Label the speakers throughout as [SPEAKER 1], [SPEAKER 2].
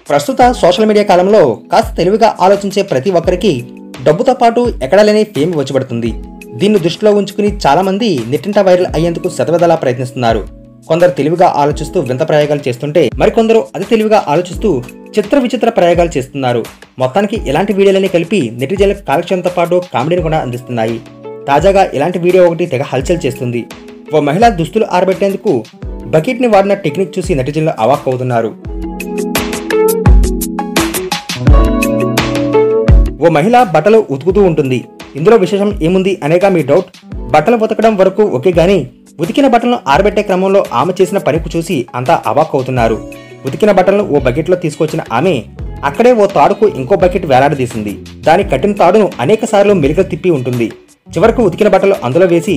[SPEAKER 1] ప్రస్తుత social media కాలంలో కాస్త తెలివిగా ఆలోచించే ప్రతి ఒక్కరికి డబ్బుతో పాటు ఎక్కడా లేని ఫేమ్ వచ్చిపడుతుంది. దీన్ని దృష్టిలో ఉంచుకుని చాలా మంది నెట్టింట వైరల్ అయ్యేందుకు శతవిధాలా ప్రయత్నిస్తున్నారు. కొందరు తెలివిగా ఆలోచిస్తూ వింత ప్రయోగాలు చేస్తుంటే మరికొందరు అతి తెలివిగా ఆలోచిస్తూ చిత్ర విచిత్ర ప్రయోగాలు చేస్తున్నారు. మొత్తానికి ఇలాంటి వీడియోలన్నీ కలిపి నెటిజన్లకు కాలక్షేపంతో పాటు కామెడీని కూడా అందిస్తున్నాయి. తాజాగా ఇలాంటి వీడియో ఒకటి తెగ హల్చల్ చేస్తుంది. ఓ మహిళ దుస్తులు ఆరబెట్టేందుకు బకెట్ ని వాడిన టెక్నిక్ చూసి నెటిజన్లు అవాక్ అవుతున్నారు. ఓ మహిళ బట్టలు ఉతుకుతూ ఉంటుంది. ఇందులో విశేషం ఏముంది అనేగా మీ డౌట్. బట్టలు ఉతకడం వరకు ఓకే గానీ ఉతికిన బట్టలను ఆరబెట్టే క్రమంలో ఆమె చేసిన పనికి చూసి అంతా అవాక్ అవుతున్నారు. ఉతికిన బట్టలను ఓ బకెట్ లో తీసుకొచ్చిన ఆమె అక్కడే ఓ తాడుకు ఇంకో బకెట్ వేలాడదీసింది. దాని కట్టిన తాడును అనేక సార్లు మెలికలు తిప్పి ఉంటుంది. చివరకు ఉతికిన బట్టలు అందులో వేసి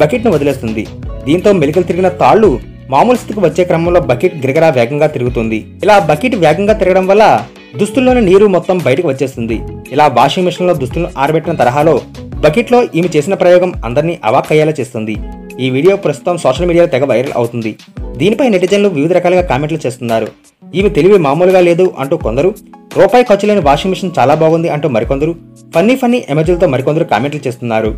[SPEAKER 1] బకెట్ ను వదిలేస్తుంది. దీంతో మెలికలు తిరిగిన తాళ్లు మామూలు స్థితికి వచ్చే క్రమంలో బకెట్ గిరగరా వేగంగా తిరుగుతుంది. ఇలా బకెట్ వేగంగా తిరగడం వల్ల దుస్తుల్లోని నీరు మొత్తం బయటకు వచ్చేస్తుంది. ఇలా వాషింగ్ మిషన్ లో దుస్తులను ఆరబెట్టిన తరహాలో బకెట్ లో ఈమె చేసిన ప్రయోగం అందరినీ అవాక్ అయ్యేలా చేస్తుంది. ఈ వీడియో ప్రస్తుతం సోషల్ మీడియాలో తెగ వైరల్ అవుతుంది. దీనిపై నెటిజన్లు వివిధ రకాలుగా కామెంట్లు చేస్తున్నారు. ఈమె తెలివి మామూలుగా లేదు అంటూ కొందరు, రూపాయి ఖర్చు లేని వాషింగ్ మిషన్ చాలా బాగుంది అంటూ మరికొందరు, ఫన్నీ ఎమోజీలతో మరికొందరు కామెంట్లు చేస్తున్నారు.